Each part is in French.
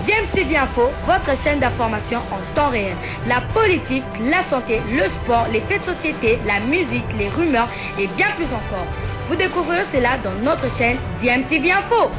DMTV Info, votre chaîne d'information en temps réel. La politique, la santé, le sport, les faits de société, la musique, les rumeurs et bien plus encore. Vous découvrirez cela dans notre chaîne DMTV Info.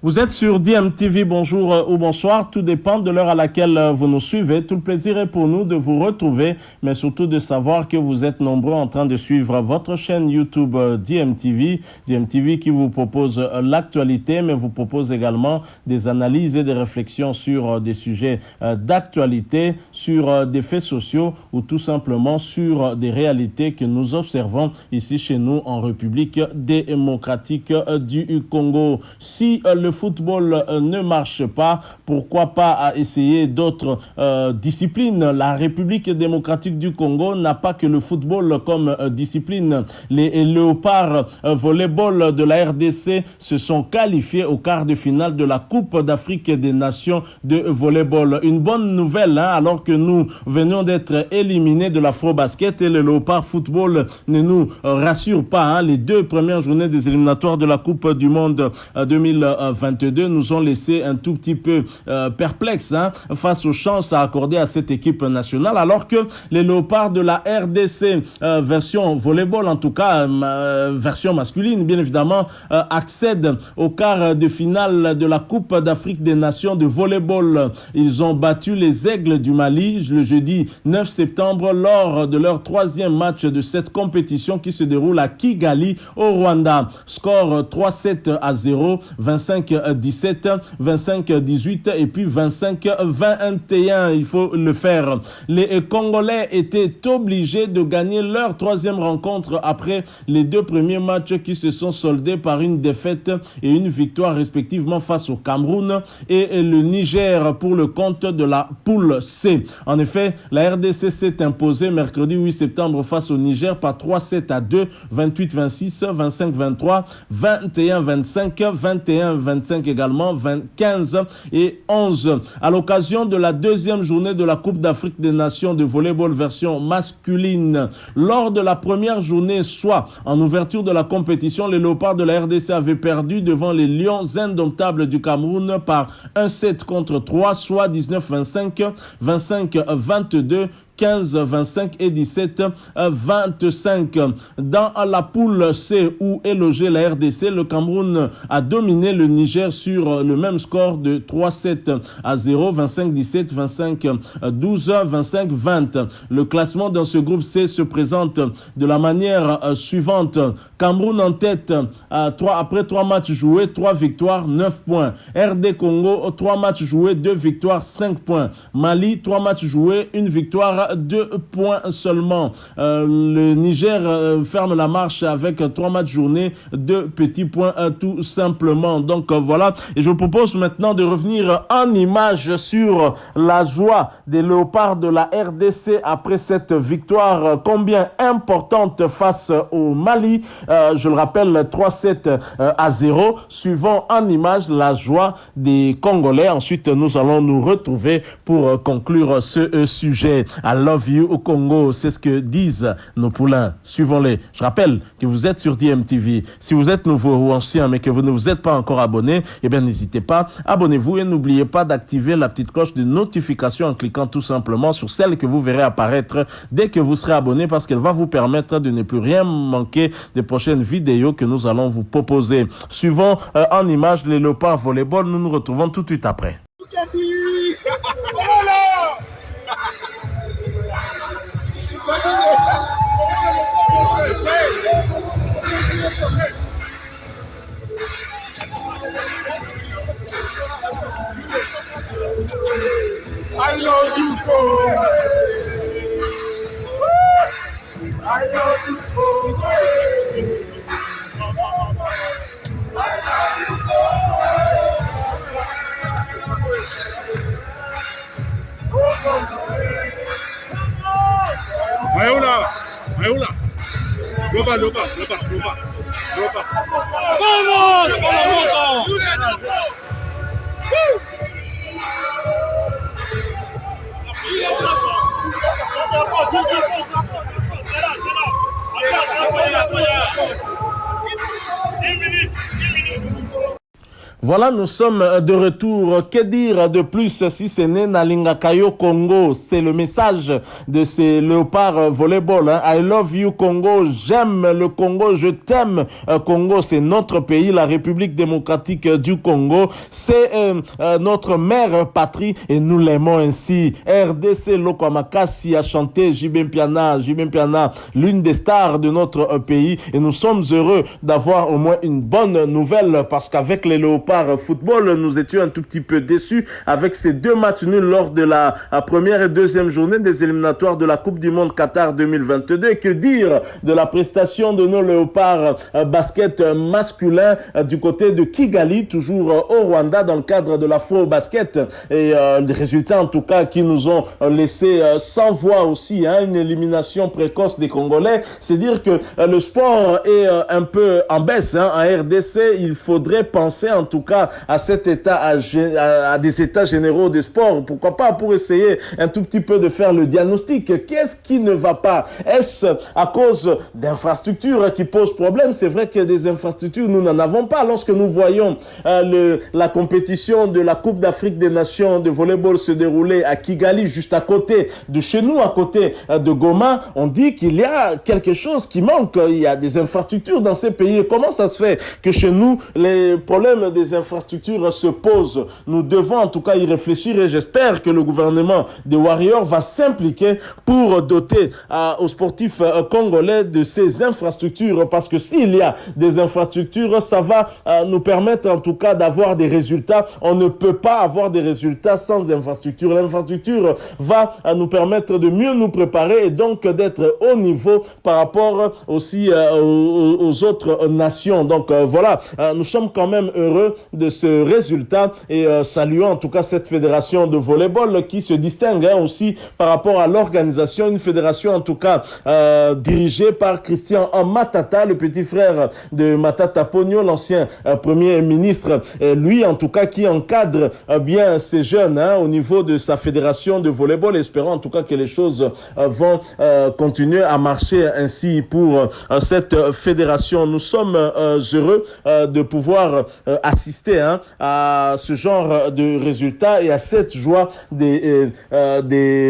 Vous êtes sur DMTV, bonjour ou bonsoir, tout dépend de l'heure à laquelle vous nous suivez. Tout le plaisir est pour nous de vous retrouver, mais surtout de savoir que vous êtes nombreux en train de suivre votre chaîne YouTube DMTV. DMTV qui vous propose l'actualité, mais vous propose également des analyses et des réflexions sur des sujets d'actualité, sur des faits sociaux ou tout simplement sur des réalités que nous observons ici chez nous en République démocratique du Congo. Si le football ne marche pas, pourquoi pas essayer d'autres disciplines? La République démocratique du Congo n'a pas que le football comme discipline. Les léopards volleyball de la RDC se sont qualifiés au quart de finale de la Coupe d'Afrique des Nations de volleyball. Une bonne nouvelle, alors que nous venions d'être éliminés de l'Afro-Basket et le léopard football ne nous rassure pas. Les deux premières journées des éliminatoires de la Coupe du Monde 2022 nous ont laissé un tout petit peu perplexes face aux chances à accorder à cette équipe nationale, alors que les léopards de la RDC version volleyball, en tout cas version masculine bien évidemment, accèdent au quart de finale de la Coupe d'Afrique des Nations de volleyball. Ils ont battu les Aigles du Mali le jeudi 9 septembre lors de leur troisième match de cette compétition qui se déroule à Kigali au Rwanda. Score 3-7-0, 25-17, 25-18 et puis 25-21. Il faut le faire. Les Congolais étaient obligés de gagner leur troisième rencontre après les deux premiers matchs qui se sont soldés par une défaite et une victoire respectivement face au Cameroun et le Niger pour le compte de la poule C. En effet, la RDC s'est imposée mercredi 8 septembre face au Niger par 3-7-2, 28-26, 25-23, 21-25, 21-25 également, 15 et 11. À l'occasion de la deuxième journée de la Coupe d'Afrique des Nations de volleyball version masculine, lors de la première journée, soit en ouverture de la compétition, les léopards de la RDC avaient perdu devant les Lions indomptables du Cameroun par 1-7 contre 3, soit 19-25, 25-22, 15, 25 et 17, 25. Dans la poule C où est logée la RDC, le Cameroun a dominé le Niger sur le même score de 3-7-0, 25-17, 25-12, 25-20. Le classement dans ce groupe C se présente de la manière suivante. Cameroun en tête après 3 matchs joués, 3 victoires, 9 points. RD Congo, 3 matchs joués, 2 victoires, 5 points. Mali, 3 matchs joués, 1 victoire, 2 points seulement. Le Niger ferme la marche avec 3 matchs journés, 2 petits points tout simplement. Donc voilà, et je vous propose maintenant de revenir en image sur la joie des léopards de la RDC après cette victoire combien importante face au Mali. Je le rappelle, 3-7-0. Suivons en image la joie des Congolais. Ensuite, nous allons nous retrouver pour conclure ce sujet. I love you au Congo, c'est ce que disent nos poulains. Suivons-les. Je rappelle que vous êtes sur DMTV. Si vous êtes nouveau ou ancien, mais que vous ne vous êtes pas encore abonné, eh bien, n'hésitez pas, abonnez-vous et n'oubliez pas d'activer la petite cloche de notification en cliquant tout simplement sur celle que vous verrez apparaître dès que vous serez abonné, parce qu'elle va vous permettre de ne plus rien manquer des prochaines vidéos que nous allons vous proposer. Suivons en image les léopards volleyball. Nous nous retrouvons tout de suite après. I love you, Congo. I love you, Congo. I love you, Congo. Mayola, Mayola. Loba. Vamos! C'est là. Voilà, nous sommes de retour. Que dire de plus si ce n'est Nalingakayo Congo? C'est le message de ces léopards volleyball. Hein. I love you Congo. J'aime le Congo. Je t'aime Congo. C'est notre pays, la République démocratique du Congo. C'est notre mère patrie et nous l'aimons ainsi. RDC Lokomakasi a chanté Jibempiana, l'une des stars de notre pays. Et nous sommes heureux d'avoir au moins une bonne nouvelle parce qu'avec les léopards football, nous étions un tout petit peu déçus avec ces deux matchs nuls lors de la première et deuxième journée des éliminatoires de la Coupe du Monde Qatar 2022. Que dire de la prestation de nos léopards basket masculin du côté de Kigali, toujours au Rwanda dans le cadre de l'Afro Basket et les résultats en tout cas qui nous ont laissé sans voix aussi, hein, une élimination précoce des Congolais. C'est dire que le sport est un peu en baisse, hein, en RDC. Il faudrait penser en tout cas à cet état, à des états généraux de sport, pourquoi pas, pour essayer un tout petit peu de faire le diagnostic. Qu'est-ce qui ne va pas? Est-ce à cause d'infrastructures qui posent problème? C'est vrai que des infrastructures, nous n'en avons pas. Lorsque nous voyons la compétition de la Coupe d'Afrique des Nations de volleyball se dérouler à Kigali, juste à côté de chez nous, à côté de Goma, on dit qu'il y a quelque chose qui manque. Il y a des infrastructures dans ces pays. Comment ça se fait que chez nous, les problèmes des infrastructures se posent? Nous devons en tout cas y réfléchir et j'espère que le gouvernement des Warriors va s'impliquer pour doter aux sportifs congolais de ces infrastructures, parce que s'il y a des infrastructures, ça va nous permettre en tout cas d'avoir des résultats. On ne peut pas avoir des résultats sans infrastructure. L'infrastructure va nous permettre de mieux nous préparer et donc d'être au niveau par rapport aussi aux autres nations. Donc voilà, nous sommes quand même heureux de ce résultat et saluons en tout cas cette fédération de volleyball qui se distingue aussi par rapport à l'organisation, une fédération en tout cas dirigée par Christian Matata, le petit frère de Matata Ponyo, l'ancien premier ministre, lui en tout cas qui encadre bien ces jeunes au niveau de sa fédération de volleyball. Espérons en tout cas que les choses vont continuer à marcher ainsi pour cette fédération. Nous sommes heureux de pouvoir assister à ce genre de résultats et à cette joie des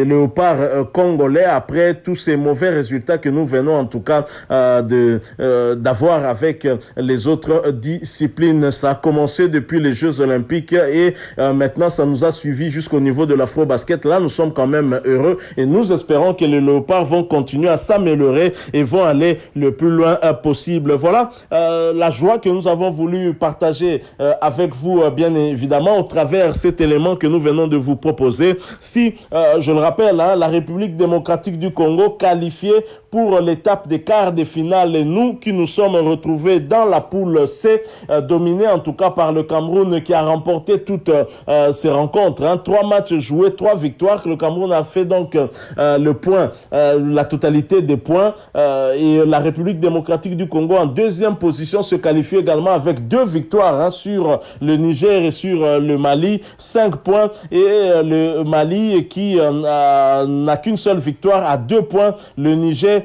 léopards congolais après tous ces mauvais résultats que nous venons en tout cas d'avoir avec les autres disciplines. Ça a commencé depuis les Jeux Olympiques et maintenant ça nous a suivi jusqu'au niveau de l'Afro-Basket. Là, nous sommes quand même heureux et nous espérons que les léopards vont continuer à s'améliorer et vont aller le plus loin possible. Voilà la joie que nous avons voulu partager avec vous, bien évidemment, au travers cet élément que nous venons de vous proposer. Si, je le rappelle, la République démocratique du Congo qualifiée pour l'étape des quarts de finale et nous qui nous sommes retrouvés dans la poule C, dominée en tout cas par le Cameroun qui a remporté toutes ces rencontres. 3 matchs joués, 3 victoires. Le Cameroun a fait donc le point, la totalité des points et la République démocratique du Congo en deuxième position se qualifie également avec 2 victoires sur le Niger et sur le Mali, 5 points et le Mali qui n'a qu'une seule victoire à 2 points. Le Niger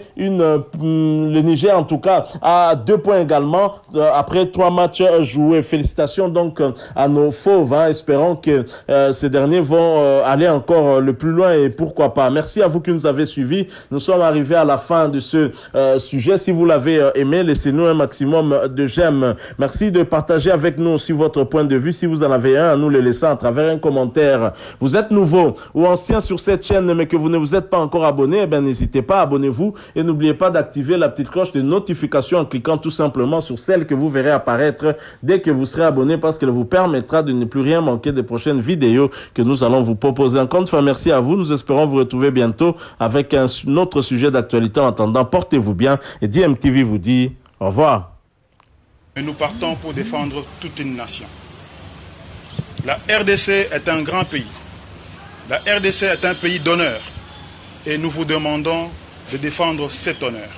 en tout cas a 2 points également après 3 matchs joués. Félicitations donc à nos fauves. Espérons que ces derniers vont aller encore le plus loin et pourquoi pas. Merci à vous qui nous avez suivis. Nous sommes arrivés à la fin de ce sujet. Si vous l'avez aimé, laissez-nous un maximum de j'aime. Merci de partager avec nous aussi votre point de vue. Si vous en avez un, à nous le laisser à travers un commentaire. Vous êtes nouveau ou ancien sur cette chaîne mais que vous ne vous êtes pas encore abonné, n'hésitez pas, abonnez-vous et n'oubliez pas d'activer la petite cloche de notification en cliquant tout simplement sur celle que vous verrez apparaître dès que vous serez abonné, parce qu'elle vous permettra de ne plus rien manquer des prochaines vidéos que nous allons vous proposer. Encore une fois, merci à vous. Nous espérons vous retrouver bientôt avec un autre sujet d'actualité. En attendant, portez-vous bien et DMTV vous dit au revoir. Et nous partons pour défendre toute une nation. La RDC est un grand pays. La RDC est un pays d'honneur. Et nous vous demandons de défendre cet honneur.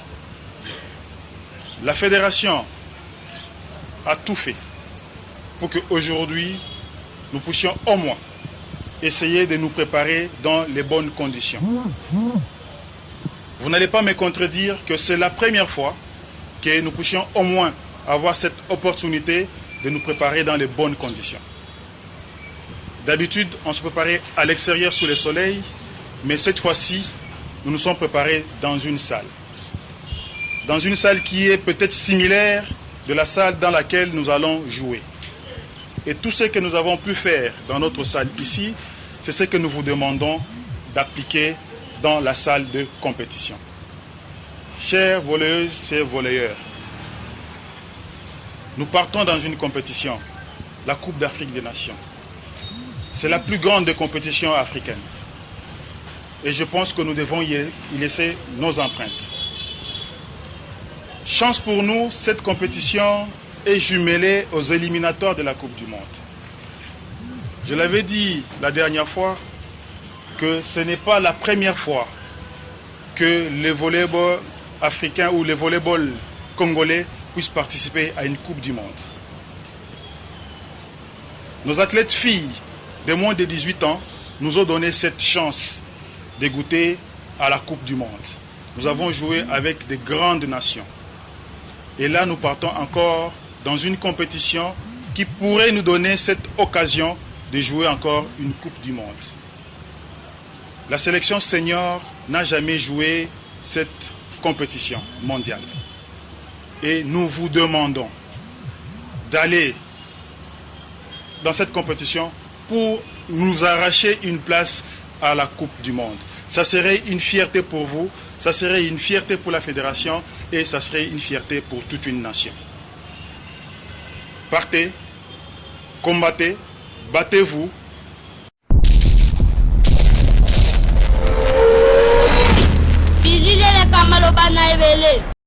La fédération a tout fait pour qu'aujourd'hui, nous puissions au moins essayer de nous préparer dans les bonnes conditions. Vous n'allez pas me contredire que c'est la première fois que nous puissions au moins avoir cette opportunité de nous préparer dans les bonnes conditions. D'habitude, on se préparait à l'extérieur sous le soleil, mais cette fois-ci, nous nous sommes préparés dans une salle. Dans une salle qui est peut-être similaire de la salle dans laquelle nous allons jouer. Et tout ce que nous avons pu faire dans notre salle ici, c'est ce que nous vous demandons d'appliquer dans la salle de compétition. Chères voleuses et volleyeurs, nous partons dans une compétition, la Coupe d'Afrique des Nations. C'est la plus grande des compétitions africaines. Et je pense que nous devons y laisser nos empreintes. Chance pour nous, cette compétition est jumelée aux éliminatoires de la Coupe du Monde. Je l'avais dit la dernière fois que ce n'est pas la première fois que le volleyball africain ou le volleyball congolais puisse participer à une Coupe du Monde. Nos athlètes filles de moins de 18 ans nous ont donné cette chance de goûter à la Coupe du Monde. Nous avons joué avec de grandes nations. Et là, nous partons encore dans une compétition qui pourrait nous donner cette occasion de jouer encore une Coupe du Monde. La sélection senior n'a jamais joué cette compétition mondiale. Et nous vous demandons d'aller dans cette compétition pour nous arracher une place à la Coupe du Monde. Ça serait une fierté pour vous, ça serait une fierté pour la fédération et ça serait une fierté pour toute une nation. Partez, combattez, battez-vous.